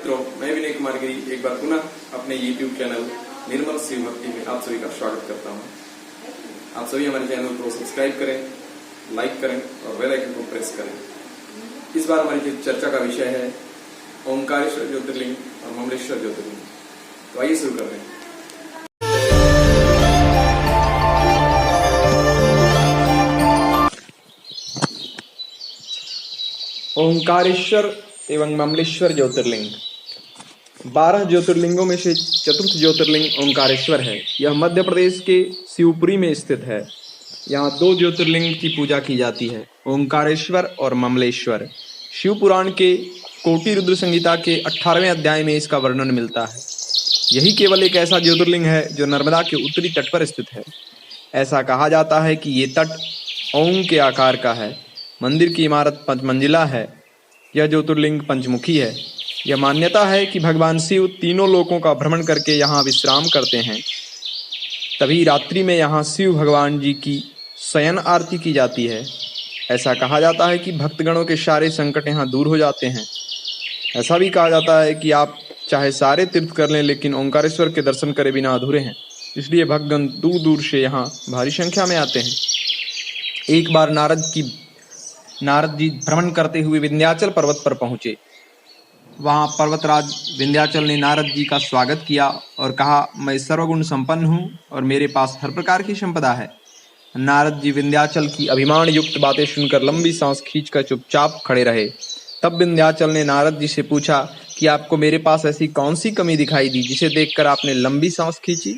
मित्रों, मैं विनय कुमार गिरी एक बार पुनः अपने YouTube चैनल निर्मल शिव भक्ति में आप सभी का स्वागत करता हूं। आप सभी हमारे चैनल को सब्सक्राइब करें, लाइक करें और बेल आइकन को प्रेस करें। इस बार हमारी चर्चा का विषय है ओंकारेश्वर ज्योतिर्लिंग और ममलेश्वर ज्योतिर्लिंग। तो आइए शुरू करते हैं। ओंकारेश्वर एवं ममलेश्वर ज्योतिर्लिंग 12 ज्योतिर्लिंगों में से चतुर्थ ज्योतिर्लिंग ओंकारेश्वर है। यह मध्य प्रदेश के शिवपुरी में स्थित है। यहाँ 2 ज्योतिर्लिंग की पूजा की जाती है, ओंकारेश्वर और ममलेश्वर। शिव पुराण के कोटि रुद्र संहिता के 18वें अध्याय में इसका वर्णन मिलता है। यही केवल एक ऐसा ज्योतिर्लिंग है जो नर्मदा के उत्तरी तट पर स्थित है। ऐसा कहा जाता है कि ये तट ओम के आकार का है। मंदिर की इमारत 5 मंजिला है। यह ज्योतिर्लिंग पंचमुखी है। यह मान्यता है कि भगवान शिव तीनों लोकों का भ्रमण करके यहाँ विश्राम करते हैं। तभी रात्रि में यहाँ शिव भगवान जी की शयन आरती की जाती है। ऐसा कहा जाता है कि भक्तगणों के सारे संकट यहाँ दूर हो जाते हैं। ऐसा भी कहा जाता है कि आप चाहे सारे तीर्थ कर लें, लेकिन ओंकारेश्वर के दर्शन करे बिना अधूरे हैं। इसलिए भक्तगण दूर दूर से यहाँ भारी संख्या में आते हैं। एक बार नारद जी भ्रमण करते हुए विंध्याचल पर्वत पर पहुंचे। वहां पर्वतराज विंध्याचल ने नारद जी का स्वागत किया और कहा, मैं सर्वगुण संपन्न हूं और मेरे पास हर प्रकार की संपदा है। नारद जी विंध्याचल की अभिमान युक्त बातें सुनकर लंबी सांस खींचकर चुपचाप खड़े रहे। तब विंध्याचल ने नारद जी से पूछा कि आपको मेरे पास ऐसी कौन सी कमी दिखाई दी जिसे देखकर आपने लंबी सांस खींची?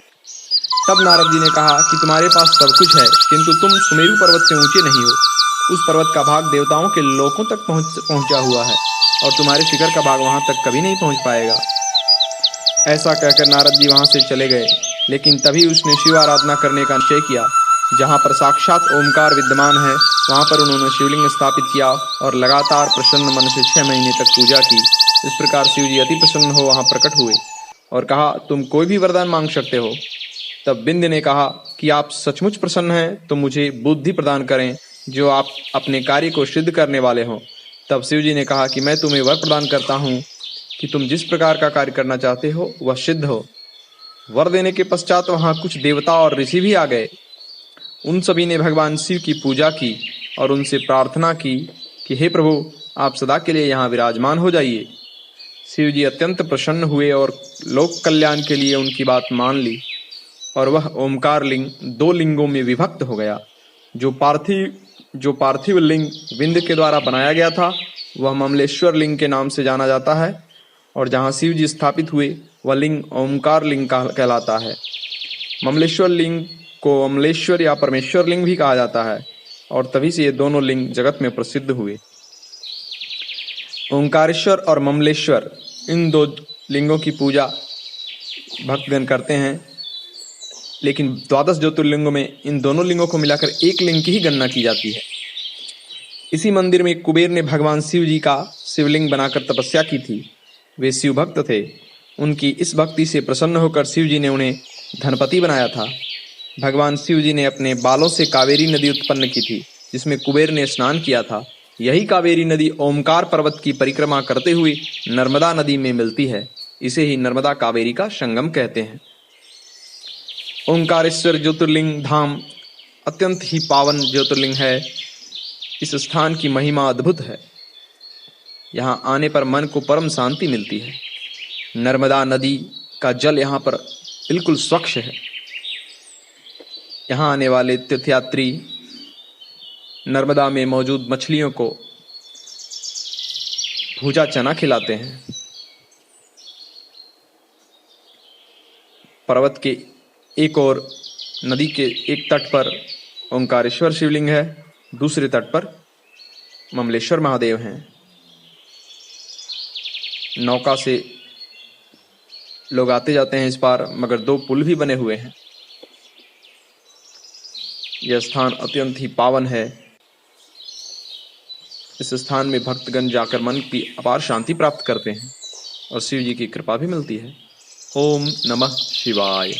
तब नारद जी ने कहा कि तुम्हारे पास सब कुछ है, किंतु तुम सुमेरु पर्वत से ऊंचे नहीं हो। उस पर्वत का भाग देवताओं के लोकों तक पहुंचा हुआ है और तुम्हारे शिखर का भाग वहां तक कभी नहीं पहुंच पाएगा। ऐसा कहकर नारद जी वहां से चले गए। लेकिन तभी उसने शिव आराधना करने का निश्चय किया। जहां पर साक्षात ओमकार विद्यमान है, वहां पर उन्होंने शिवलिंग स्थापित किया और लगातार प्रसन्न मन से 6 महीने तक पूजा की। इस प्रकार शिव जी अति प्रसन्न हो वहां प्रकट हुए और कहा, तुम कोई भी वरदान मांग सकते हो। तब विंध्य ने कहा कि आप सचमुच प्रसन्न हैं तो मुझे बुद्धि प्रदान करें, जो आप अपने कार्य को सिद्ध करने वाले हों। तब शिव जी ने कहा कि मैं तुम्हें वर प्रदान करता हूं कि तुम जिस प्रकार का कार्य करना चाहते हो वह सिद्ध हो। वर देने के पश्चात वहां कुछ देवता और ऋषि भी आ गए। उन सभी ने भगवान शिव की पूजा की और उनसे प्रार्थना की कि हे प्रभु, आप सदा के लिए यहाँ विराजमान हो जाइए। शिव जी अत्यंत प्रसन्न हुए और लोक कल्याण के लिए उनकी बात मान ली और वह ओमकार लिंग 2 लिंगों में विभक्त हो गया। जो पार्थिव लिंग विंध्य के द्वारा बनाया गया था वह ममलेश्वर लिंग के नाम से जाना जाता है, और जहाँ शिव जी स्थापित हुए वह लिंग ओमकार लिंग कहलाता है। ममलेश्वर लिंग को अमलेश्वर या परमेश्वर लिंग भी कहा जाता है, और तभी से ये दोनों लिंग जगत में प्रसिद्ध हुए। ओंकारेश्वर और ममलेश्वर इन 2 लिंगों की पूजा भक्तगण करते हैं, लेकिन 12 ज्योतिर्लिंगों में इन दोनों लिंगों को मिलाकर एक लिंग की ही गणना की जाती है। इसी मंदिर में कुबेर ने भगवान शिव जी का शिवलिंग बनाकर तपस्या की थी। वे शिव भक्त थे। उनकी इस भक्ति से प्रसन्न होकर शिव जी ने उन्हें धनपति बनाया था। भगवान शिव जी ने अपने बालों से कावेरी नदी उत्पन्न की थी, जिसमें कुबेर ने स्नान किया था। यही कावेरी नदी ओमकार पर्वत की परिक्रमा करते हुए नर्मदा नदी में मिलती है। इसे ही नर्मदा कावेरी का संगम कहते हैं। ओंकारेश्वर ज्योतिर्लिंग धाम अत्यंत ही पावन ज्योतिर्लिंग है। इस स्थान की महिमा अद्भुत है। यहाँ आने पर मन को परम शांति मिलती है। नर्मदा नदी का जल यहाँ पर बिल्कुल स्वच्छ है। यहाँ आने वाले तीर्थयात्री नर्मदा में मौजूद मछलियों को भूजा चना खिलाते हैं। पर्वत के एक और नदी के एक तट पर ओंकारेश्वर शिवलिंग है, दूसरे तट पर ममलेश्वर महादेव हैं। नौका से लोग आते जाते हैं इस पार, मगर 2 पुल भी बने हुए हैं। यह स्थान अत्यंत ही पावन है। इस स्थान में भक्तगण जाकर मन की अपार शांति प्राप्त करते हैं और शिव जी की कृपा भी मिलती है। ओम नमः शिवाय।